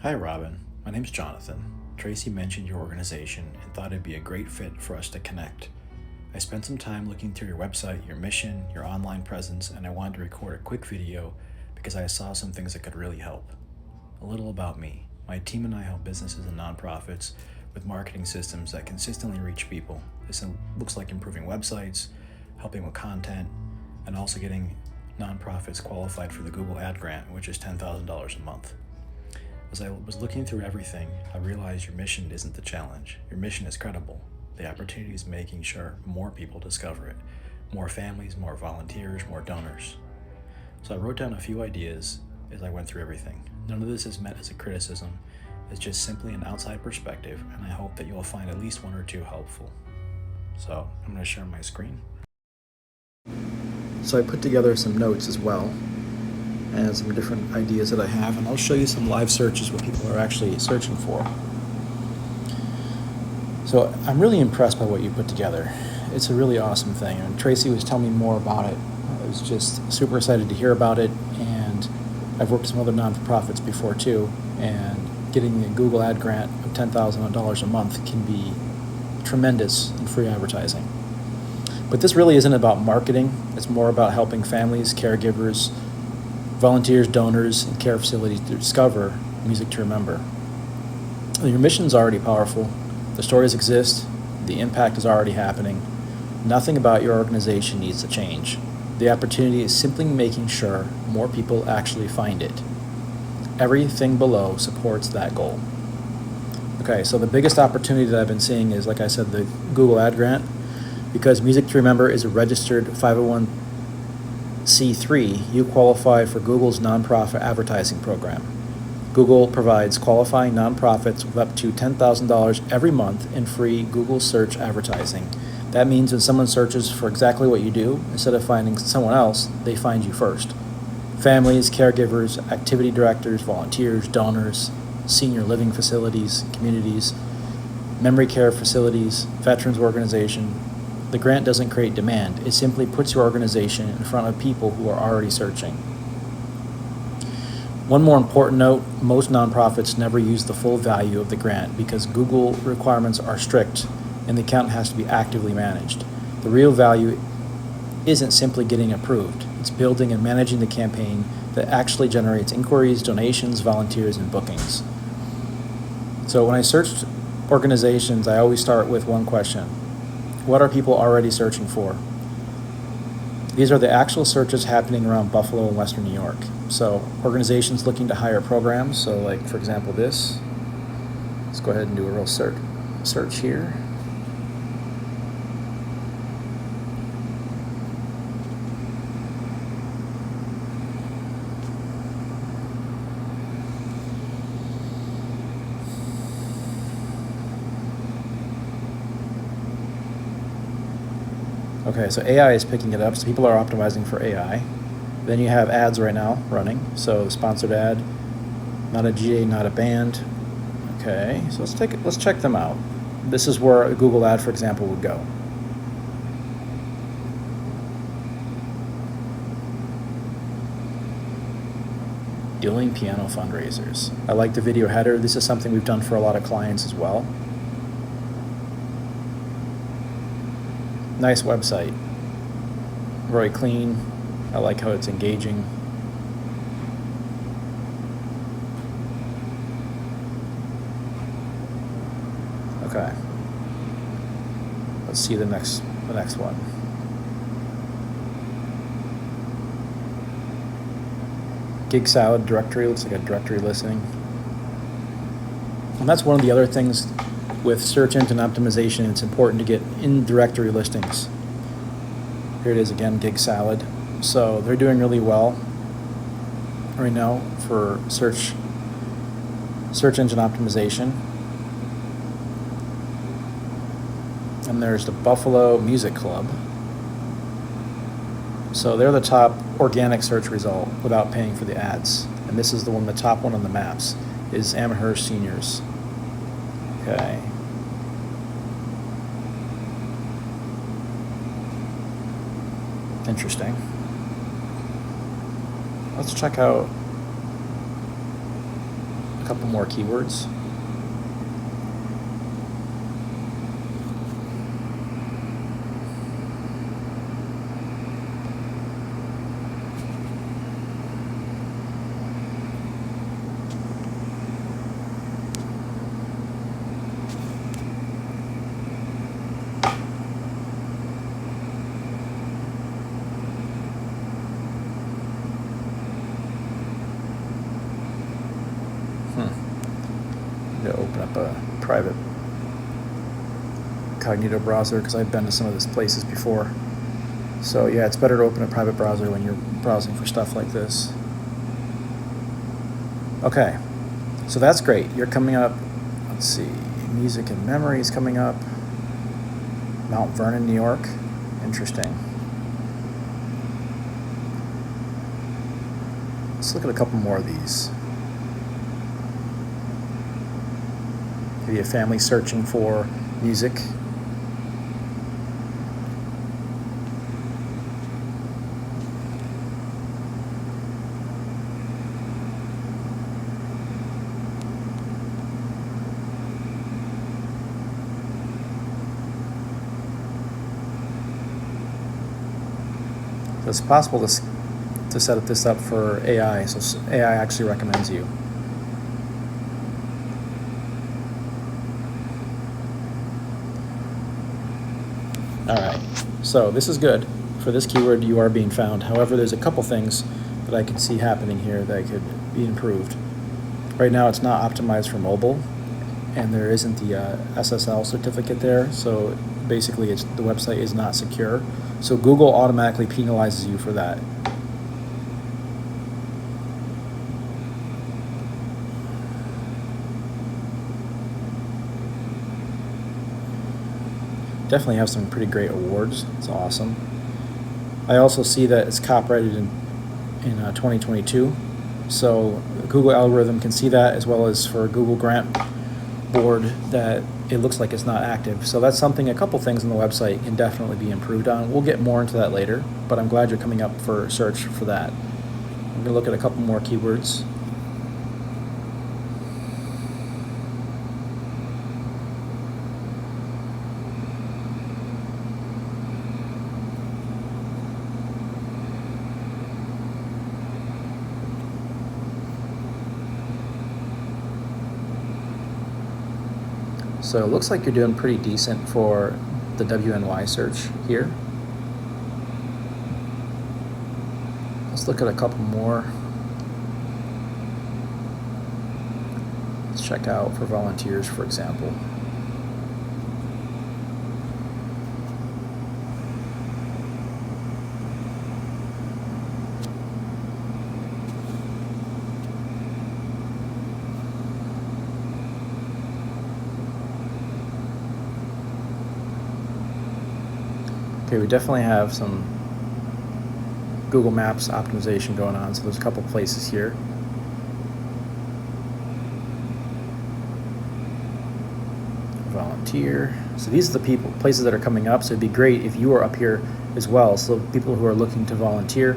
Hi, Robin. My name's Jonathan. Tracy mentioned your organization and thought it'd be a great fit for us to connect. I spent some time looking through your website, your mission, your online presence, and I wanted to record a quick video because I saw some things that could really help. A little about me. My team and I help businesses and nonprofits with marketing systems that consistently reach people. This looks like improving websites, helping with content, and also getting nonprofits qualified for the Google Ad Grant, which is $10,000 a month. As I was looking through everything, I realized your mission isn't the challenge. Your mission is credible. The opportunity is making sure more people discover it. More families, more volunteers, more donors. So I wrote down a few ideas as I went through everything. None of this is meant as a criticism. It's just simply an outside perspective, and I hope that you'll find at least one or two helpful. So I'm going to share my screen. So I put together some notes as well, and some different ideas that I have, and I'll show you some live searches what people are actually searching for. So I'm really impressed by what you put together. It's a really awesome thing, and Tracy was telling me more about it. I was just super excited to hear about it, and I've worked with some other nonprofits before too, and getting the Google Ad Grant of $10,000 a month can be tremendous in free advertising. But this really isn't about marketing. It's more about helping families, caregivers, volunteers, donors, and care facilities to discover music to remember. Your mission's already powerful. The stories exist. The impact is already happening. Nothing about your organization needs to change. The opportunity is simply making sure more people actually find it. Everything below supports that goal. Okay, so the biggest opportunity that I've been seeing is, like I said, the Google Ad Grant, because Music to Remember is a registered 501c3, you qualify for Google's nonprofit advertising program. Google provides qualifying nonprofits with up to $10,000 every month in free Google search advertising. That means when someone searches for exactly what you do, instead of finding someone else, they find you first. Families, caregivers, activity directors, volunteers, donors, senior living facilities, communities, memory care facilities, veterans organization. The grant doesn't create demand. It simply puts your organization in front of people who are already searching. One more important note, most nonprofits never use the full value of the grant because Google requirements are strict and the account has to be actively managed. The real value isn't simply getting approved. It's building and managing the campaign that actually generates inquiries, donations, volunteers, and bookings. So when I searched organizations, I always start with one question. What are people already searching for? These are the actual searches happening around Buffalo and Western New York. So organizations looking to hire programs, so like for example this, let's go ahead and do a real search here. Okay, so AI is picking it up, so people are optimizing for AI. Then you have ads right now running, so sponsored ad, not a GA, not a band. Okay, so let's check them out. This is where a Google ad, for example, would go. Doing piano fundraisers. I like the video header. This is something we've done for a lot of clients as well. Nice website. Very clean. I like how it's engaging. Okay. Let's see the next one. Gig Salad directory looks like a directory listing. And that's one of the other things with search engine optimization. It's important to get in directory listings. Here it is again, Gig Salad. So they're doing really well right now for search engine optimization. And there's the Buffalo Music Club. So they're the top organic search result without paying for the ads. And this is the top one on the maps, is Amherst Seniors. Okay. Interesting. Let's check out couple more keywords. To open up a private incognito browser because I've been to some of these places before. So yeah, it's better to open a private browser when you're browsing for stuff like this. Okay, so that's great. You're coming up, let's see, Music and Memories coming up. Mount Vernon, New York. Interesting. Let's look at a couple more of these. Maybe a family searching for music. So it's possible to set this up for AI, so AI actually recommends you. All right, so this is good. For this keyword, you are being found. However, there's a couple things that I can see happening here that could be improved. Right now, it's not optimized for mobile, and there isn't the SSL certificate there, so basically the website is not secure. So Google automatically penalizes you for that. Definitely have some pretty great awards. It's awesome. I also see that it's copyrighted in 2022. So the Google algorithm can see that, as well as for Google Grant Board that it looks like it's not active. So that's something, a couple things on the website can definitely be improved on. We'll get more into that later, but I'm glad you're coming up for search for that. I'm gonna look at a couple more keywords. So it looks like you're doing pretty decent for the WNY search here. Let's look at a couple more. Let's check out for volunteers, for example. Okay, we definitely have some Google Maps optimization going on, so there's a couple places here. Volunteer. So these are the places that are coming up, so it'd be great if you were up here as well, so people who are looking to volunteer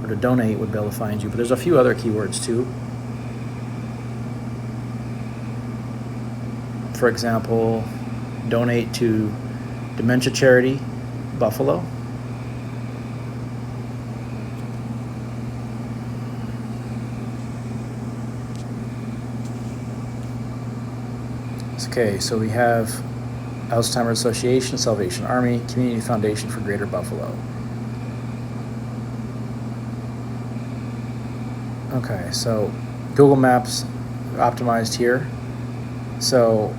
or to donate would be able to find you. But there's a few other keywords too. For example, donate to dementia charity Buffalo. Okay, so we have Alzheimer's Association, Salvation Army, Community Foundation for Greater Buffalo. Okay, so Google Maps optimized here. So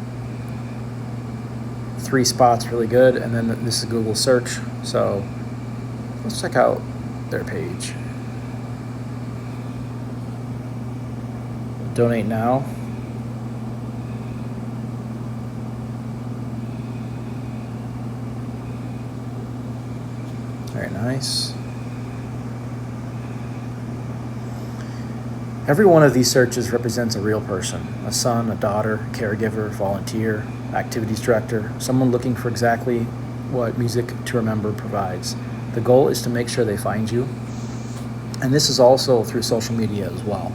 3 spots really good, and then this is Google search. So let's check out their page. Donate now. Very nice. Every one of these searches represents a real person, a son, a daughter, caregiver, volunteer, activities director, someone looking for exactly what Music to Remember provides. The goal is to make sure they find you, and this is also through social media as well.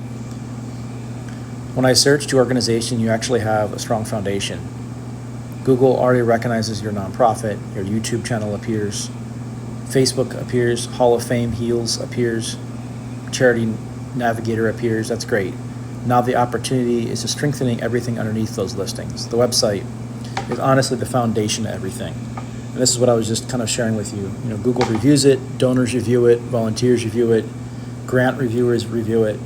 When I searched your organization, you actually have a strong foundation. Google already recognizes your nonprofit, your YouTube channel appears, Facebook appears, Hall of Fame Heals appears, Charity Navigator appears. That's great. Now the opportunity is to strengthening everything underneath those listings. The website is honestly the foundation of everything. And this is what I was just kind of sharing with you. Google reviews it, donors review it, volunteers review it, grant reviewers review it.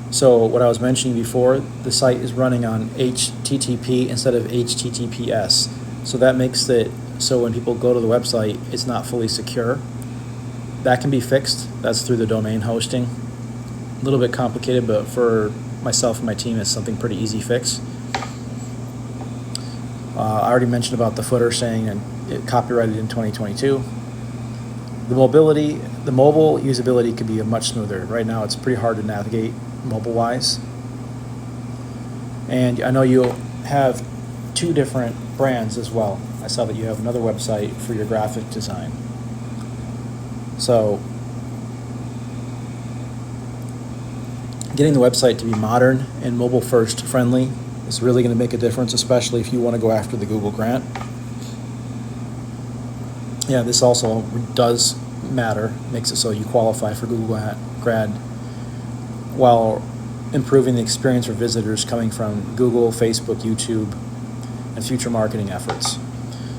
So what I was mentioning before, the site is running on HTTP instead of HTTPS. So that makes it so when people go to the website, it's not fully secure. That can be fixed. That's through the domain hosting. A little bit complicated, but for myself and my team, it's something pretty easy fix. I already mentioned about the footer saying it copyrighted in 2022. The mobile usability could be much smoother. Right now, it's pretty hard to navigate mobile-wise. And I know you have 2 different brands as well. I saw that you have another website for your graphic design. So getting the website to be modern and mobile first friendly is really going to make a difference, especially if you want to go after the Google grant. Yeah, this also does matter, makes it so you qualify for Google grad while improving the experience for visitors coming from Google, Facebook, YouTube, and future marketing efforts.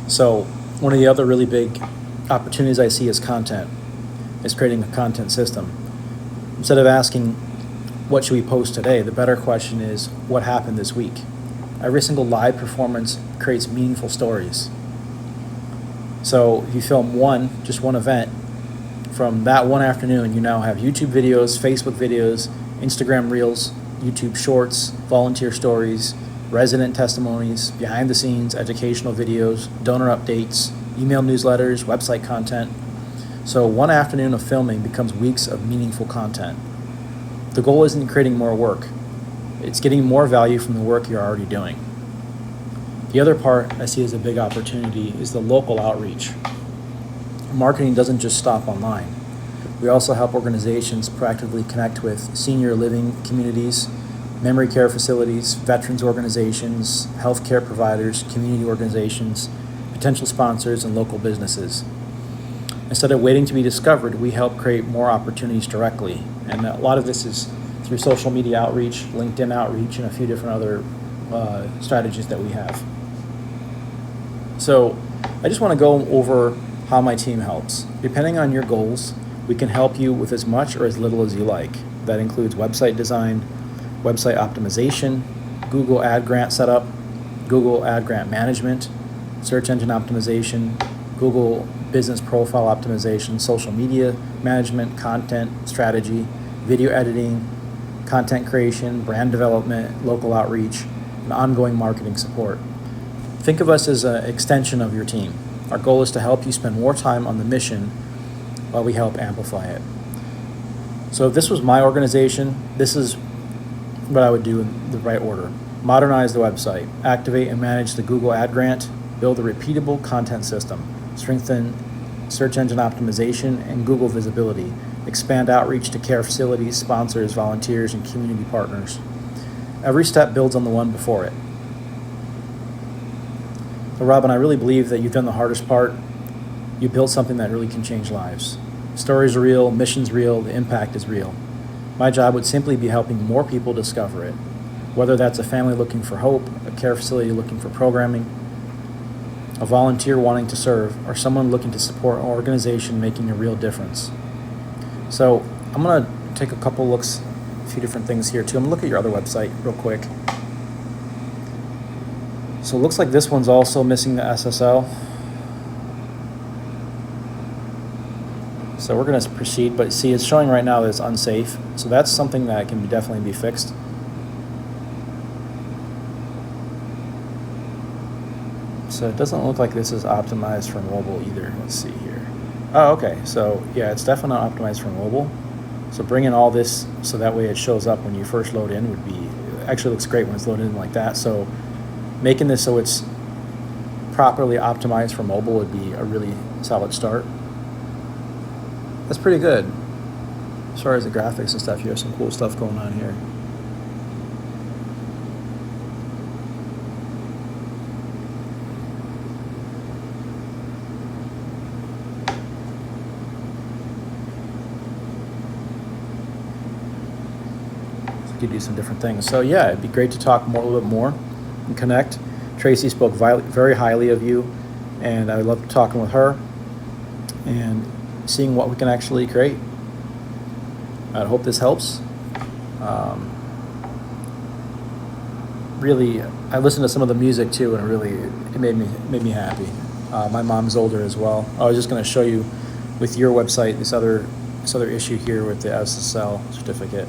So one of the other really big opportunities I see is content, is creating a content system. Instead of asking, what should we post today? The better question is, what happened this week? Every single live performance creates meaningful stories. So if you film just one event, from that one afternoon, you now have YouTube videos, Facebook videos, Instagram Reels, YouTube Shorts, volunteer stories, resident testimonies, behind the scenes, educational videos, donor updates, email newsletters, website content. So one afternoon of filming becomes weeks of meaningful content. The goal isn't creating more work. It's getting more value from the work you're already doing. The other part I see as a big opportunity is the local outreach. Marketing doesn't just stop online. We also help organizations proactively connect with senior living communities, memory care facilities, veterans organizations, healthcare providers, community organizations, potential sponsors, and local businesses. Instead of waiting to be discovered, we help create more opportunities directly. And a lot of this is through social media outreach, LinkedIn outreach, and a few different other strategies that we have. So I just want to go over how my team helps. Depending on your goals, we can help you with as much or as little as you like. That includes website design, website optimization, Google Ad Grant setup, Google Ad Grant management, search engine optimization, Google business profile optimization, social media management, content strategy, video editing, content creation, brand development, local outreach, and ongoing marketing support. Think of us as an extension of your team. Our goal is to help you spend more time on the mission while we help amplify it. So if this was my organization, this is what I would do in the right order. Modernize the website, activate and manage the Google Ad Grant, build a repeatable content system, strengthen search engine optimization and Google visibility, expand outreach to care facilities, sponsors, volunteers, and community partners. Every step builds on the one before it. So Robin, I really believe that you've done the hardest part. You built something that really can change lives. Stories are real, mission's real, the impact is real. My job would simply be helping more people discover it, whether that's a family looking for hope, a care facility looking for programming, a volunteer wanting to serve, or someone looking to support an organization making a real difference. So I'm going to take a couple looks, a few different things here too. I'm going to look at your other website real quick. So it looks like this one's also missing the SSL. So we're going to proceed, but see, it's showing right now that it's unsafe. So that's something that can definitely be fixed. So it doesn't look like this is optimized for mobile either. Let's see here. Oh, okay. So yeah, it's definitely not optimized for mobile. So bringing all this so that way it shows up when you first load in would be, actually looks great when it's loaded in like that. So making this so it's properly optimized for mobile would be a really solid start. That's pretty good. As far as the graphics and stuff, you have some cool stuff going on here. could do some different things. So yeah, it'd be great to talk more, a little bit more and connect. Tracy spoke very highly of you, and I would love talking with her and seeing what we can actually create. I hope this helps. Really, I listened to some of the music too, and it made me happy. My mom's older as well. I was just going to show you with your website this other issue here with the SSL certificate.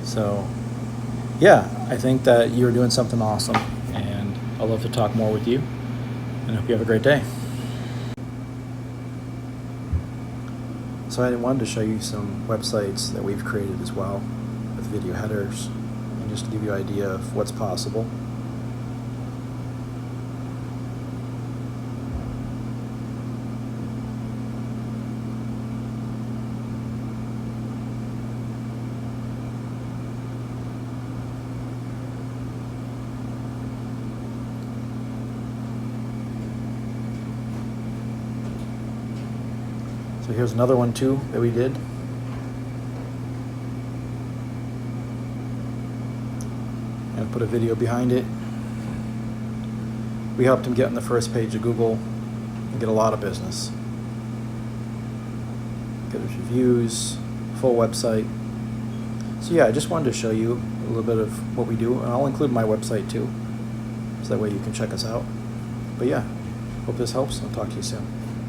So yeah, I think that you're doing something awesome, and I'd love to talk more with you, and I hope you have a great day. So I wanted to show you some websites that we've created as well with video headers, and just to give you an idea of what's possible. So here's another one too that we did. And put a video behind it. We helped him get on the first page of Google and get a lot of business. Get his reviews, full website. So yeah, I just wanted to show you a little bit of what we do, and I'll include my website too, so that way you can check us out. But yeah, hope this helps. I'll talk to you soon.